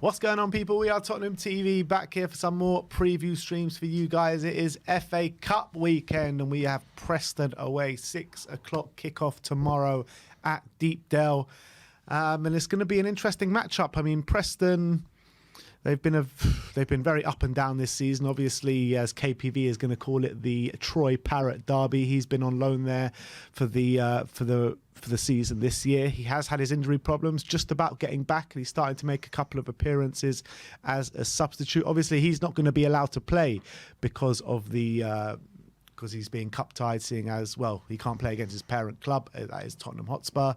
What's going on, people? We are Tottenham TV, back here for some more preview streams for you guys. It is FA Cup weekend and we have Preston away, 6 o'clock kickoff tomorrow at Deepdale. And it's going to be an interesting matchup. I mean, Preston, they've been very up and down this season. Obviously, as KPV is going to call it, the Troy Parrott derby. He's been on loan there for the season this year. He has had his injury problems, just about getting back, and he's starting to make a couple of appearances as a substitute. Obviously, he's not going to be allowed to play because of because he's being cup tied, seeing as well he can't play against his parent club, that is Tottenham Hotspur.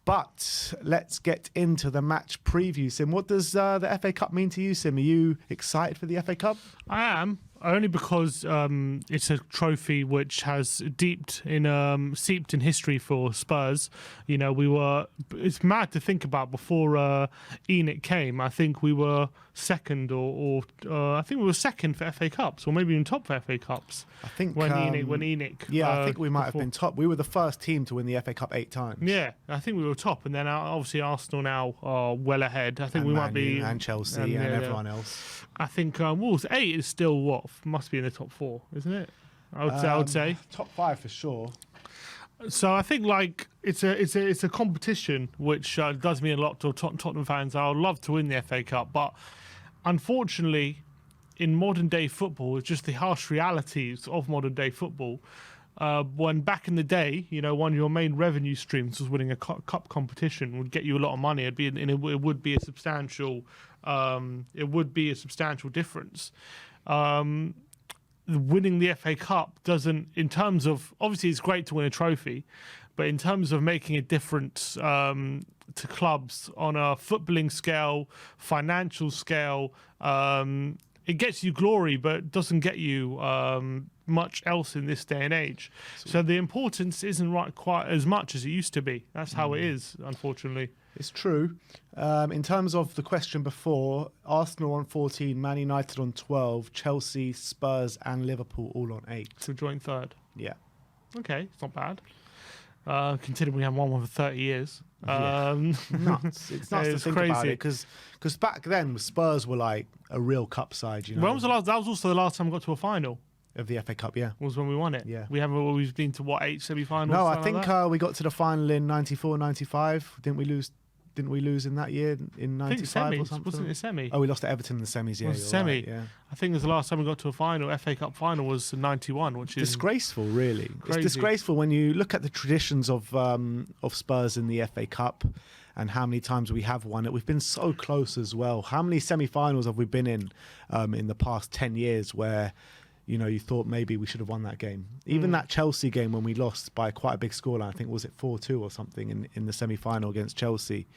But let's get into the match preview. Sim, what does the FA Cup mean to you, Sim? Are you excited for the FA Cup? I am, only because it's a trophy which has seeped in history for Spurs. You know, it's mad to think about before Enoch came. I think we were second, or I think we were second for FA Cups, or maybe even top for FA Cups. I think when Enoch. Yeah, I think we might have been top. We were the first team to win the FA Cup 8 times. Yeah, I think we were top, and then obviously Arsenal now are well ahead. I think we might be, and Chelsea and everyone else. I think Wolves 8 is still must be in the top 4, isn't it? I would say top 5 for sure. So I think it's a competition which does mean a lot to Tottenham fans. I would love to win the FA Cup, but unfortunately, in modern day football, it's just the harsh realities of modern day football. When back in the day, you know, one of your main revenue streams was winning a cup competition, would get you a lot of money. It would be a substantial difference. Winning the FA Cup doesn't, in terms of, obviously it's great to win a trophy, but in terms of making a difference to clubs on a footballing scale, financial scale, it gets you glory, but doesn't get you much else in this day and age. So the importance isn't quite as much as it used to be. That's how it is, unfortunately. It's true. In terms of the question before, Arsenal on 14, Man United on 12, Chelsea, Spurs and Liverpool all on 8. So joint third. Yeah. Okay, it's not bad. Considering we haven't won for 30 years. Nuts. It's nuts to think crazy. about it, because back then Spurs were like a real cup side. You know, when was the last? That was also the last time we got to a final of the FA Cup. Yeah, was when we won it. Yeah, we've been to what, 8 semi-finals? No, I think we got to the final in 94, 95. Didn't we lose in that year in 95 or something? Wasn't it a semi? Oh, we lost to Everton in the semis. Yeah, semi. Right, yeah. I think it was the last time we got to a final. FA Cup final was 91, which is disgraceful. Really, crazy. It's disgraceful when you look at the traditions of Spurs in the FA Cup and how many times we have won it. We've been so close as well. How many semi-finals have we been in the past 10 years where, you know, you thought maybe we should have won that game. Even that Chelsea game when we lost by quite a big scoreline, I think, was it 4-2 or something in the semi-final against Chelsea.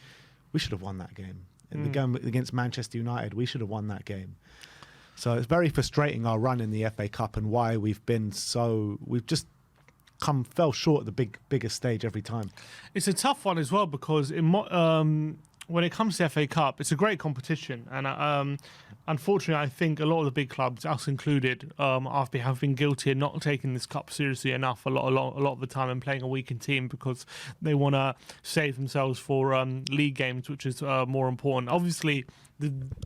We should have won that game. In the game against Manchester United, we should have won that game. So it's very frustrating, our run in the FA Cup, and why we've just fell short at the biggest stage every time. It's a tough one as well, because when it comes to FA Cup, it's a great competition, and unfortunately, I think a lot of the big clubs, us included, have been guilty of not taking this cup seriously enough a lot of the time, and playing a weakened team because they want to save themselves for league games, which is more important. Obviously,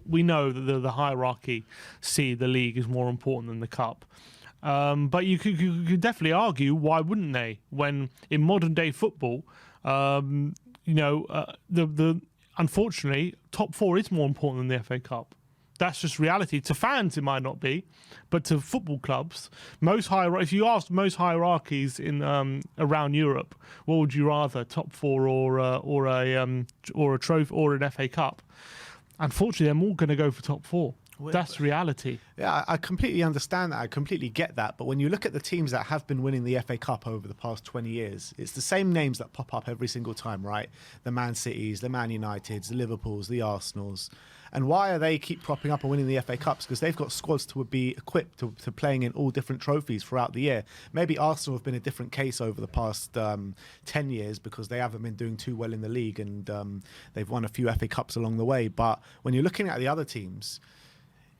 we know that the hierarchy see the league is more important than the cup. But you could definitely argue, why wouldn't they? When in modern day football, unfortunately, top 4 is more important than the FA Cup. That's just reality. To fans, it might not be, but to football clubs, if you ask most hierarchies in around Europe, what would you rather, top 4 or a trophy or an FA Cup? Unfortunately, they're all going to go for top 4. That's reality. Yeah, I completely understand that. I completely get that. But when you look at the teams that have been winning the FA Cup over the past 20 years, it's the same names that pop up every single time, right? The Man Cities, the Man Uniteds, the Liverpools, the Arsenals. And why are they keep propping up and winning the FA Cups? Because they've got squads to be equipped to playing in all different trophies throughout the year. Maybe Arsenal have been a different case over the past 10 years because they haven't been doing too well in the league, and they've won a few FA Cups along the way. But when you're looking at the other teams,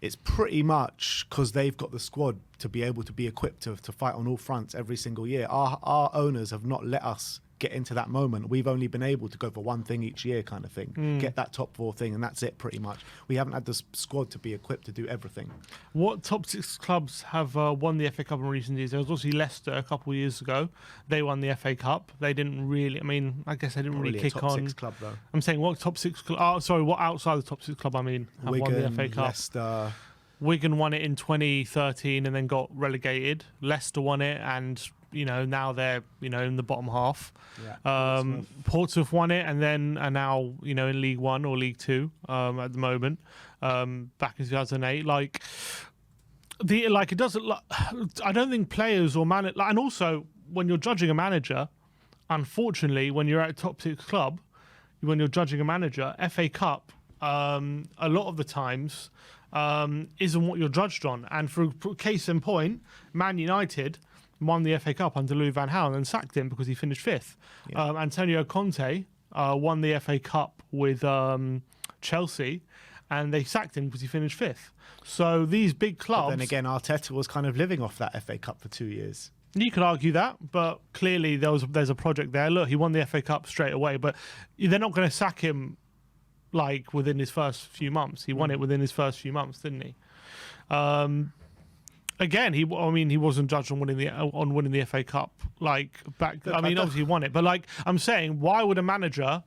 it's pretty much because they've got the squad to be able to be equipped to fight on all fronts every single year. Our owners have not let us get into that moment. We've only been able to go for one thing each year kind of thing, get that top 4 thing, and that's it pretty much. We haven't had the squad to be equipped to do everything. What top 6 clubs have won the FA Cup in recent years? There was obviously Leicester a couple of years ago. They won the FA Cup. They didn't really, I mean, I guess they didn't really kick top on. 6 club though. I'm saying what top 6 club, what outside the top 6 club, I mean, have Wigan, won the FA Cup. Leicester. Wigan won it in 2013 and then got relegated. Leicester won it, and now they're in the bottom half. Yeah, Portsmouth won it and then are now in League One or League Two at the moment. Back in 2008, it doesn't. I don't think players or and also when you're judging a manager, unfortunately, when you're at a top 6 club, when you're judging a manager, FA Cup a lot of the times isn't what you're judged on. And for case in point, Man United won the FA Cup under Louis van Gaal and then sacked him because he finished 5th. Yeah. Antonio Conte won the FA Cup with Chelsea, and they sacked him because he finished 5th. So these big clubs... But then again, Arteta was kind of living off that FA Cup for 2 years. You could argue that, but clearly there's a project there. Look, he won the FA Cup straight away, but they're not going to sack him within his first few months. He won it within his first few months, didn't he? Again, he wasn't judged on winning the FA Cup obviously he won it, but I'm saying, why would a manager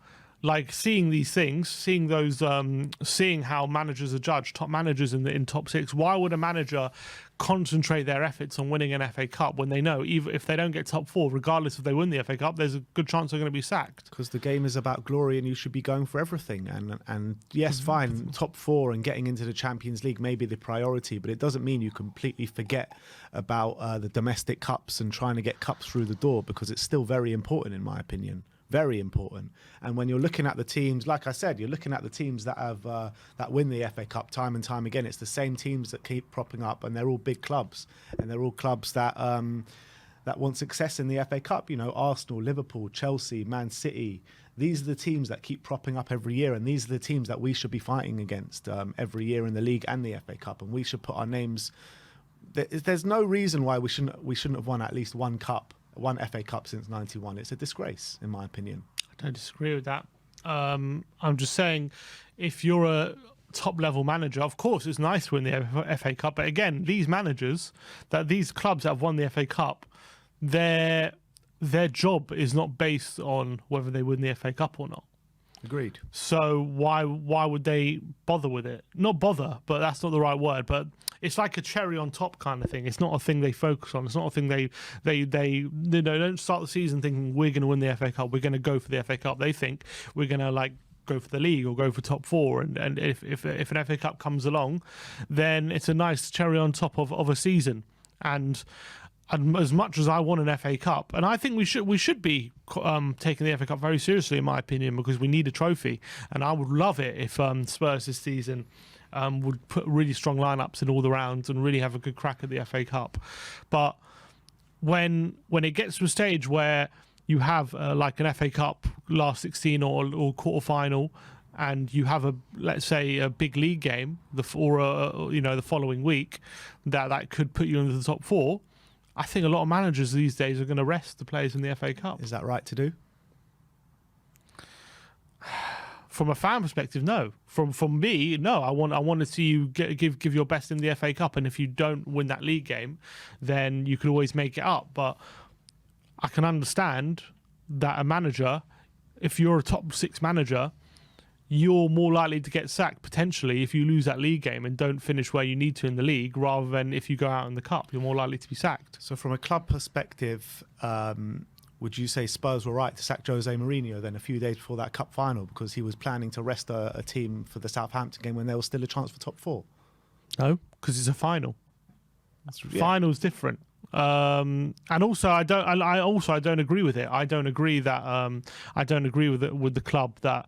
seeing these things, seeing how managers are judged, top managers in top 6, why would a manager concentrate their efforts on winning an FA Cup when they know even if they don't get top 4, regardless if they win the FA Cup, there's a good chance they're going to be sacked? Because the game is about glory and you should be going for everything. And yes, fine, top 4 and getting into the Champions League may be the priority, but it doesn't mean you completely forget about the domestic cups and trying to get cups through the door, because it's still very important in my opinion. Very important. And when you're looking at the teams, like I said, you're looking at the teams that have that win the FA Cup time and time again. It's the same teams that keep propping up, and they're all big clubs, and they're all clubs that that want success in the FA Cup. Arsenal, Liverpool, Chelsea, Man City. These are the teams that keep propping up every year, and these are the teams that we should be fighting against every year in the league and the FA Cup. And we should put our names. There's no reason why we shouldn't have won at least one FA Cup since '91. It's a disgrace, in my opinion. I don't disagree with that. I'm just saying, if you're a top-level manager, of course, it's nice to win the FA Cup. But again, these managers, these clubs that have won the FA Cup, their job is not based on whether they win the FA Cup or not. Agreed. So why would they bother with it? Not bother, but that's not the right word. But it's like a cherry on top kind of thing. It's not a thing they focus on. It's not a thing they don't start the season thinking we're going to win the FA Cup. We're going to go for the FA Cup. They think we're going to go for the league or go for top 4. And if an FA Cup comes along, then it's a nice cherry on top of a season. And as much as I want an FA Cup, and I think we should be taking the FA Cup very seriously, in my opinion, because we need a trophy. And I would love it if Spurs this season would put really strong lineups in all the rounds and really have a good crack at the FA Cup. But when it gets to a stage where you have an FA Cup last 16 or quarter final, and you have let's say a big league game the following week that could put you into the top 4. I think a lot of managers these days are going to rest the players in the FA Cup. Is that right to do? From a fan perspective, no. From me, no. I want to see you give your best in the FA Cup, and if you don't win that league game, then you could always make it up. But I can understand that a manager, if you're a top 6 manager, you're more likely to get sacked potentially if you lose that league game and don't finish where you need to in the league, rather than if you go out in the cup, you're more likely to be sacked. So from a club perspective, would you say Spurs were right to sack Jose Mourinho then a few days before that cup final, because he was planning to rest a team for the Southampton game when there was still a chance for top 4? No, because it's a final. Final's different. And also I don't agree with it. I don't agree that I don't agree with the club that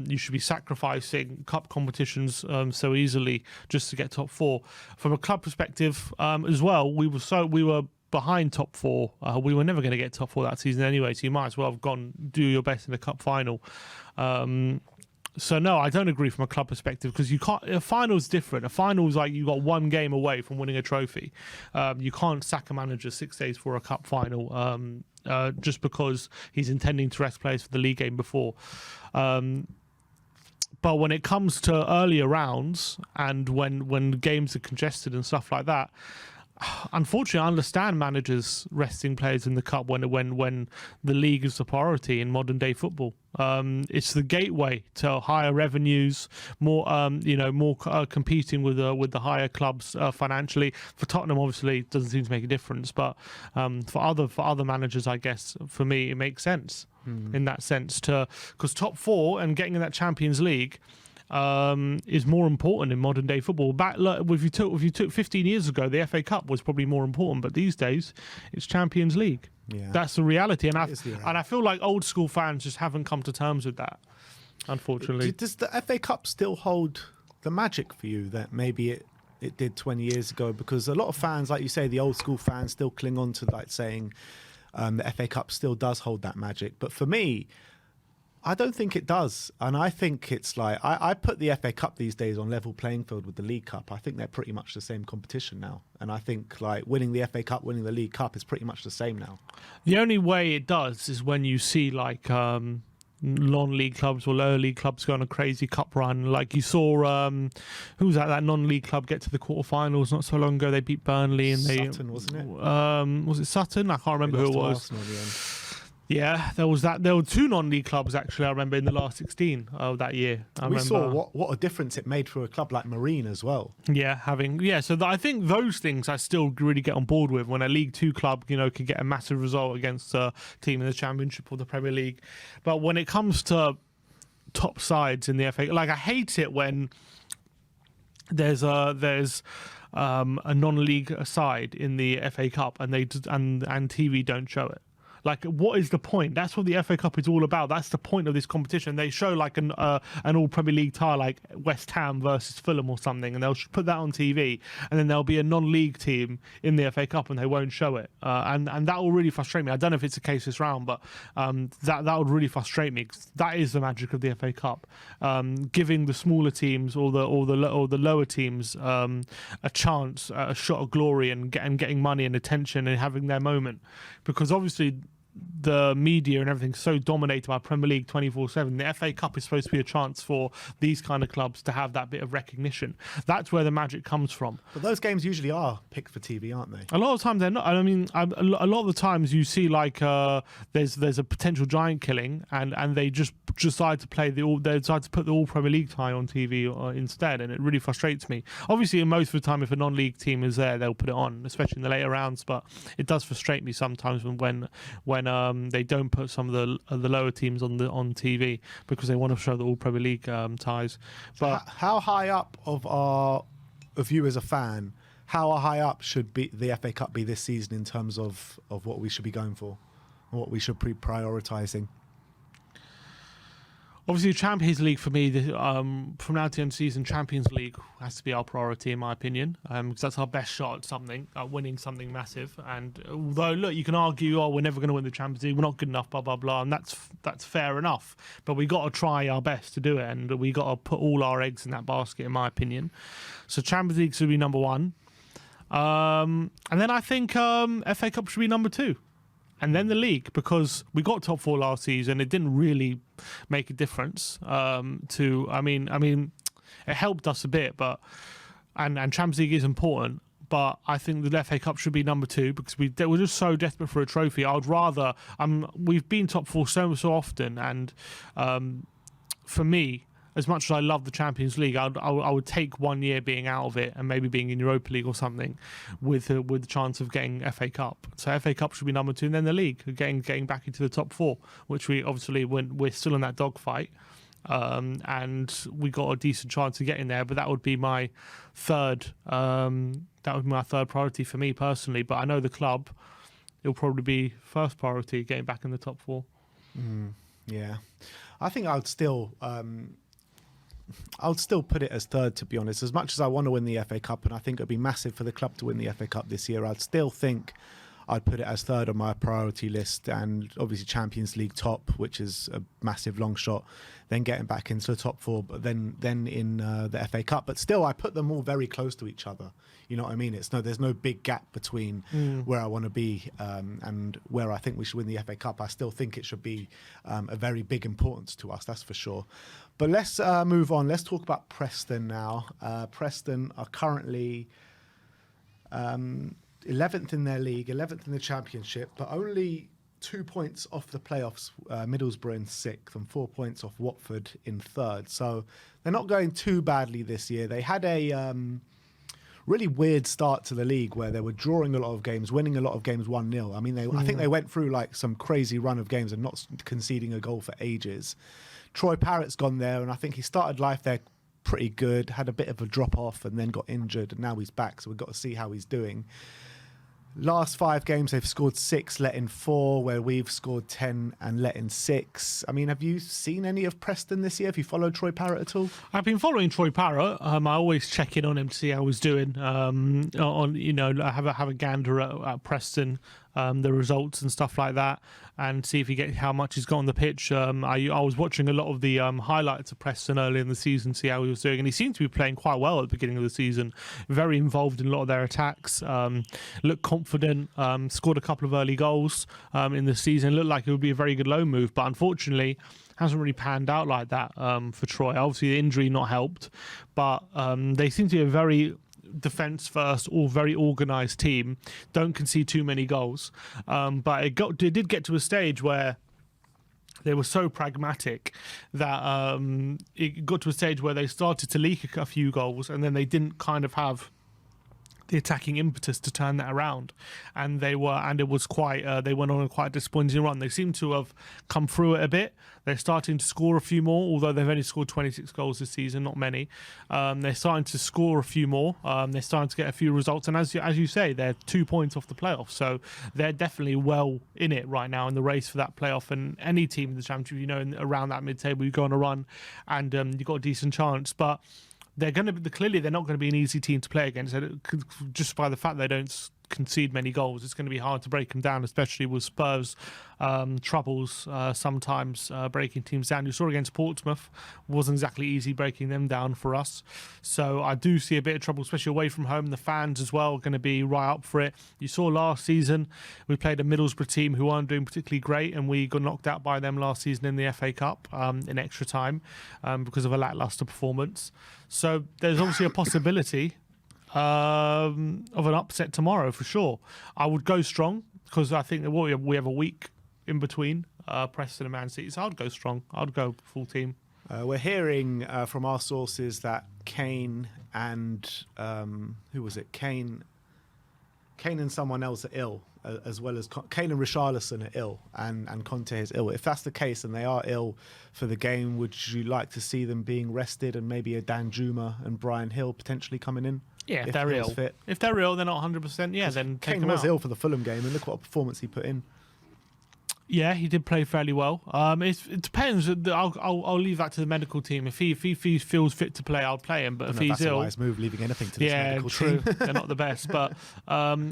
you should be sacrificing cup competitions so easily just to get top 4. From a club perspective as well, we were behind top 4. We were never going to get top 4 that season anyway, so you might as well have gone do your best in the cup final. So no, I don't agree from a club perspective, because you can't. A final's different. A final's like you got one game away from winning a trophy. You can't sack a manager 6 days for a cup final. just because he's intending to rest players for the league game before. But when it comes to earlier rounds and when games are congested and stuff like that, unfortunately, I understand managers resting players in the cup when the league is the priority in modern day football. It's the gateway to higher revenues, more competing with the higher clubs financially. For Tottenham, obviously, it doesn't seem to make a difference, but for other managers, I guess for me it makes sense in that sense because top four and getting in that Champions League is more important in modern day football. If you took 15 years ago, the FA Cup was probably more important, but these days it's Champions League. Yeah. That's the reality, and I feel like old school fans just haven't come to terms with that, unfortunately. Does the FA Cup still hold the magic for you that maybe it did 20 years ago? Because a lot of fans, like you say, the old school fans still cling on to like saying the FA Cup still does hold that magic. But for me, I don't think it does. And I think it's like, I put the FA Cup these days on level playing field with the League Cup. I think they're pretty much the same competition now. And I think like winning the FA Cup, winning the League Cup is pretty much the same now. The only way it does is when you see like non-league clubs or lower league clubs go on a crazy cup run. Like you saw, who was that non-league club get to the quarterfinals not so long ago? They beat Burnley and Sutton, wasn't it? Was it Sutton? I can't remember who it was. Arsenal in the end. Yeah, there was that. There were two non-league clubs actually. I remember in the last 16 of that year. We saw what a difference it made for a club like Marine as well. Yeah, so I think those things I still really get on board with when a League Two club, can get a massive result against a team in the Championship or the Premier League. But when it comes to top sides in the FA, like I hate it when there's a non-league side in the FA Cup and TV don't show it. Like, what is the point? That's what the FA Cup is all about. That's the point of this competition. They show like an all Premier League tie, like West Ham versus Fulham or something, and they'll put that on TV, and then there'll be a non-league team in the FA Cup, and they won't show it. And that will really frustrate me. I don't know if it's the case this round, but that would really frustrate me. 'Cause that is the magic of the FA Cup, giving the smaller teams or the lower teams a chance, a shot of glory, and getting money and attention and having their moment, because obviously the media and everything's so dominated by Premier League 24/7. The FA Cup is supposed to be a chance for these kind of clubs to have that bit of recognition. That's where the magic comes from. But those games usually are picked for TV, aren't they? A lot of times they're not. I mean, a lot of the times you see like there's a potential giant killing, and they just decide to play they decide to put the All Premier League tie on TV instead, and it really frustrates me. Obviously, most of the time, if a non-league team is there, they'll put it on, especially in the later rounds. But it does frustrate me sometimes when they don't put some of the lower teams on TV because they want to show the All Premier League ties. But how high up of you as a fan, how high up should the FA Cup be this season in terms of what we should be going for, and what we should be prioritising? Obviously, Champions League for me, from now to the end of the season, Champions League has to be our priority, in my opinion, because that's our best shot at something, at winning something massive. And although, look, you can argue, we're never going to win the Champions League, we're not good enough, blah, blah, blah, and that's fair enough. But we got to try our best to do it, and we got to put all our eggs in that basket, in my opinion. So Champions League should be number one. And then I think FA Cup should be number two. And then the league, because we got top four last season, it didn't really make a difference. I mean, it helped us a bit, but and Champions League is important. But I think the FA Cup should be number two because we're just so desperate for a trophy. I'd rather we've been top four so often, and for me, as much as I love the Champions League, I would take 1 year being out of it and maybe being in Europa League or something with the chance of getting FA Cup. So FA Cup should be number two, and then the league, getting back into the top four, which we obviously, when we're still in that dogfight, and we got a decent chance of getting there. But that would be my third. That would be my third priority for me personally. But I know the club, it'll probably be first priority, getting back in the top four. Yeah, I think I would still put it as third, to be honest. As much as I want to win the FA Cup, and I think it would be massive for the club to win the FA Cup this year, I'd still think I'd put it as third on my priority list, and obviously Champions League top, which is a massive long shot, then getting back into the top four, but then in the FA Cup. But still, I put them all very close to each other. You know what I mean? There's no big gap between where I want to be and where I think we should win the FA Cup. I still think it should be a very big importance to us, that's for sure. But let's move on. Let's talk about Preston now. Preston are currently 11th in their league, 11th in the Championship, but only 2 points off the playoffs. Middlesbrough in 6th and 4 points off Watford in 3rd. So they're not going too badly this year. They had a really weird start to the league where they were drawing a lot of games, winning a lot of games 1-0. I mean, I think they went through like some crazy run of games and not conceding a goal for ages. Troy Parrott's gone there, and I think he started life there pretty good, had a bit of a drop off and then got injured, and now he's back, so we've got to see how he's doing. Last 5 games, they've scored 6, let in 4, where we've scored 10 and let in 6. I mean, have you seen any of Preston this year? Have you followed Troy Parrott at all? I've been following Troy Parrott. I always check in on him to see how he's doing. Have a gander at Preston, the results and stuff like that, and see if how much he's got on the pitch. I was watching a lot of the highlights of Preston early in the season, see how he was doing, and he seemed to be playing quite well at the beginning of the season. Very involved in a lot of their attacks. Looked confident. Scored a couple of early goals in the season. Looked like it would be a very good loan move, but unfortunately hasn't really panned out like that for Troy. Obviously, the injury not helped, but they seem to be a very defence first, all very organised team. Don't concede too many goals, but it did get to a stage where they were so pragmatic that it got to a stage where they started to leak a few goals, and then they didn't kind of have the attacking impetus to turn that around, and it was quite they went on a quite disappointing run. They seem to have come through it a bit. They're starting to score a few more, although they've only scored 26 goals this season, not many. They're starting to score a few more. They're starting to get a few results, and as you say, they're 2 points off the playoffs, so they're definitely well in it right now in the race for that playoff. And any team in the Championship, around that mid-table, you go on a run, and you've got a decent chance. But clearly they're not going to be an easy team to play against. Just by the fact they don't concede many goals, it's going to be hard to break them down, especially with Spurs' troubles sometimes breaking teams down. You saw against Portsmouth, wasn't exactly easy breaking them down for us. So I do see a bit of trouble, especially away from home. The fans as well are going to be right up for it. You saw last season we played a Middlesbrough team who weren't doing particularly great, and we got knocked out by them last season in the FA Cup in extra time because of a lacklustre performance. So there's obviously a possibility of an upset tomorrow for sure. I would go strong because I think that we have a week in between Preston and Man City, so I'd go strong. I'd go full team. We're hearing from our sources that Kane and who was it? Kane and someone else are ill, as well as Kane and Richarlison are ill, and Conte is ill. If that's the case and they are ill for the game, would you like to see them being rested and maybe a Danjuma and Brian Hill potentially coming in? Yeah, if they're ill. Fit? If they're ill, they're not 100%. Yeah, then take Kane them was out. ill for the Fulham game, and look what a performance he put in. Yeah, he did play fairly well. It depends. I'll leave that to the medical team. If he feels fit to play, I'll play him. But if he's that's ill, a wise move, leaving anything to this medical true. team. They're not the best, but I'll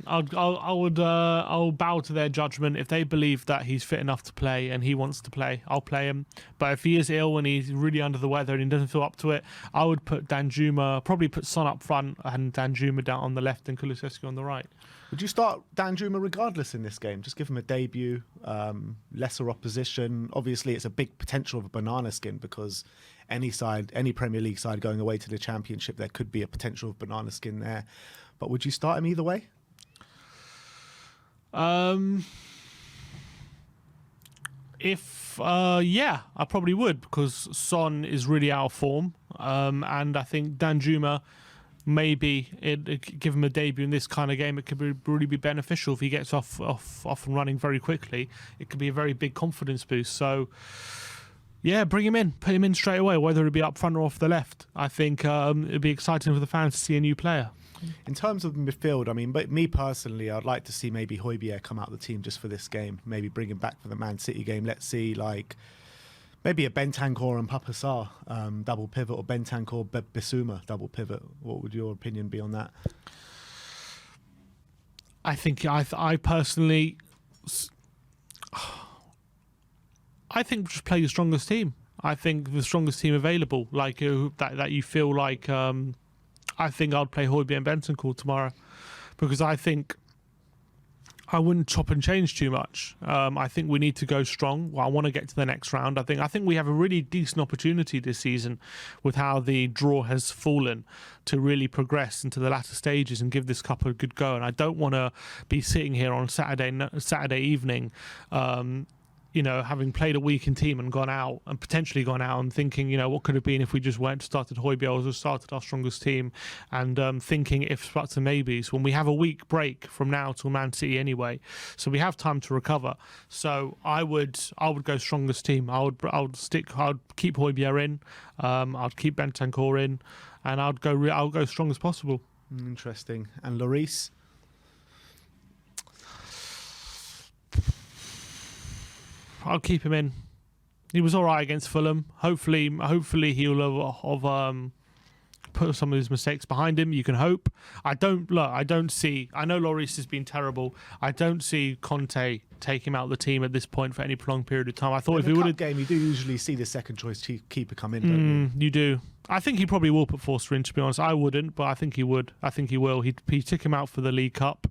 bow to their judgment. If they believe that he's fit enough to play and he wants to play, I'll play him. But if he is ill and he's really under the weather and he doesn't feel up to it, I would put Danjuma, probably put Son up front and Danjuma down on the left and Kulusevski on the right. Would you start Danjuma regardless in this game? Just give him a debut, lesser opposition. Obviously, it's a big potential of a banana skin because any Premier League side going away to the Championship, there could be a potential of banana skin there. But would you start him either way? Yeah, I probably would, because Son is really out of form, and I think Danjuma, maybe give him a debut in this kind of game. It could really be beneficial if he gets off and running very quickly. It could be a very big confidence boost. So, yeah, bring him in, put him in straight away, whether it be up front or off the left. I think it'd be exciting for the fans to see a new player. In terms of midfield, I mean, but me personally, I'd like to see maybe Højbjerg come out of the team just for this game. Maybe bring him back for the Man City game. Let's see, maybe a Bentancur and Papasar double pivot, or Bentancur Bissouma double pivot. What would your opinion be on that? I think I personally, I think just play your strongest team. I think the strongest team available, like that you feel like. I think I'd play Højbjerg and Bentancur tomorrow, because I think I wouldn't chop and change too much. I think we need to go strong. Well, I want to get to the next round. I think we have a really decent opportunity this season with how the draw has fallen to really progress into the latter stages and give this cup a good go. And I don't want to be sitting here on Saturday evening, having played a weakened team and potentially gone out and thinking, what could have been if we just went started Højbjerg or started our strongest team, and thinking ifs, buts and maybes when we have a week break from now till Man City anyway, so we have time to recover. So I would go strongest team. I would keep Højbjerg in, I'd keep Bentancur in, and I'll go strong as possible. Interesting. And Lloris? I'll keep him in. He was all right against Fulham. Hopefully he'll have put some of his mistakes behind him. You can hope. I know Lloris has been terrible. I don't see Conte take him out of the team at this point for any prolonged period of time. I thought if he would have game, you do usually see the second choice keeper come in, don't you? You do. I think he probably will put Forster in, to be honest. I wouldn't, but I think he would. I think he will. He took him out for the League Cup,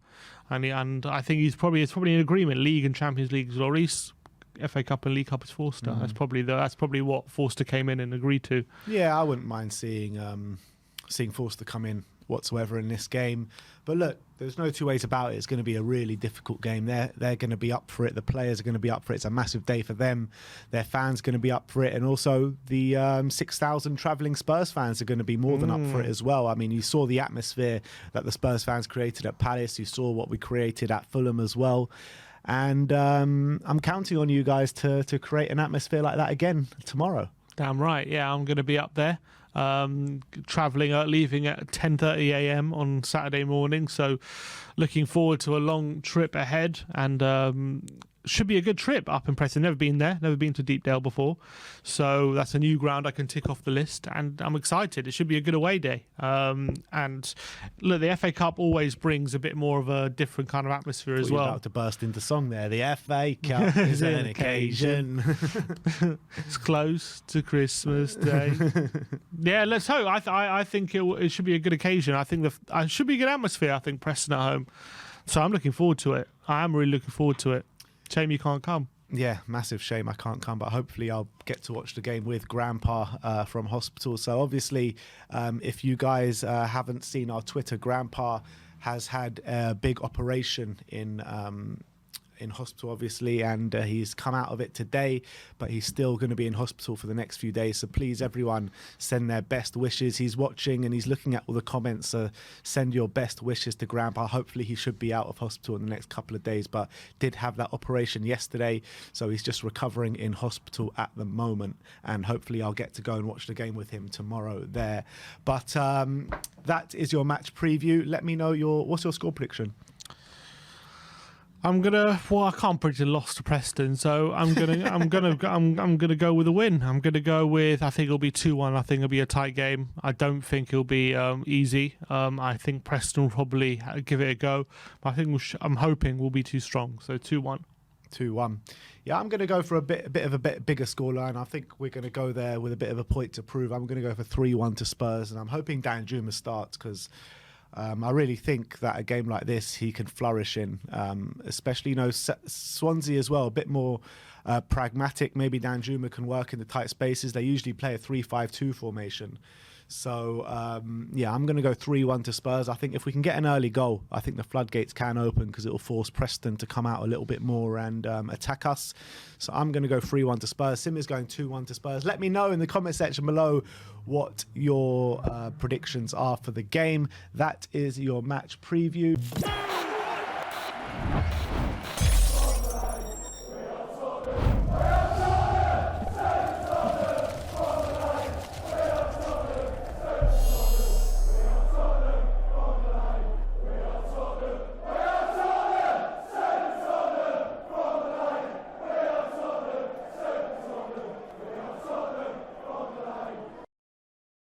and I think it's probably in agreement. League and Champions League is Lloris. FA Cup and League Cup is Forster. That's probably what Forster came in and agreed to. Yeah, I wouldn't mind seeing Forster come in whatsoever in this game. But look, there's no two ways about it. It's going to be a really difficult game. They're going to be up for it. The players are going to be up for it. It's a massive day for them. Their fans are going to be up for it. And also the 6,000 travelling Spurs fans are going to be more than up for it as well. I mean, you saw the atmosphere that the Spurs fans created at Palace. You saw what we created at Fulham as well. And I'm counting on you guys to create an atmosphere like that again tomorrow. Damn right. Yeah, I'm going to be up there. Leaving at 10:30 a.m. on Saturday morning. So looking forward to a long trip ahead, and should be a good trip up in Preston. Never been there, never been to Deepdale before. So that's a new ground I can tick off the list, and I'm excited. It should be a good away day. And look, the FA Cup always brings a bit more of a different kind of atmosphere as well. You're about to burst into song there. The FA Cup is an occasion. It's close to Christmas Day. Yeah, let's hope. I think it should be a good occasion. I think it should be a good atmosphere. I think Preston at home. So I'm looking forward to it. I am really looking forward to it. Shame you can't come. Yeah, massive shame I can't come, but hopefully I'll get to watch the game with Grandpa from hospital. So obviously, if you guys haven't seen our Twitter, Grandpa has had a big operation in hospital, obviously, and he's come out of it today, but he's still going to be in hospital for the next few days. So please, everyone, send their best wishes. He's watching and he's looking at all the comments. So send your best wishes to Grandpa. Hopefully he should be out of hospital in the next couple of days, but did have that operation yesterday, so he's just recovering in hospital at the moment, and hopefully I'll get to go and watch the game with him tomorrow there. But that is your match preview. Let me know what's your score prediction? I can't predict a loss to Preston, so I'm gonna go with a win. I'm gonna go with, I think it'll be 2-1. I think it'll be a tight game. I don't think it'll be easy. I think Preston will probably give it a go, but I think I'm hoping we'll be too strong. So 2-1. 2-1. Yeah, I'm going to go for a bit of a bigger scoreline. I think we're going to go there with a bit of a point to prove. I'm going to go for 3-1 to Spurs, and I'm hoping Danjuma starts, because I really think that a game like this he can flourish in, especially, Swansea as well, a bit more pragmatic. Maybe Danjuma can work in the tight spaces. They usually play a 3-5-2 formation. So, yeah, I'm going to go 3-1 to Spurs. I think if we can get an early goal, I think the floodgates can open, because it will force Preston to come out a little bit more and attack us. So I'm going to go 3-1 to Spurs. Sim is going 2-1 to Spurs. Let me know in the comment section below what your predictions are for the game. That is your match preview.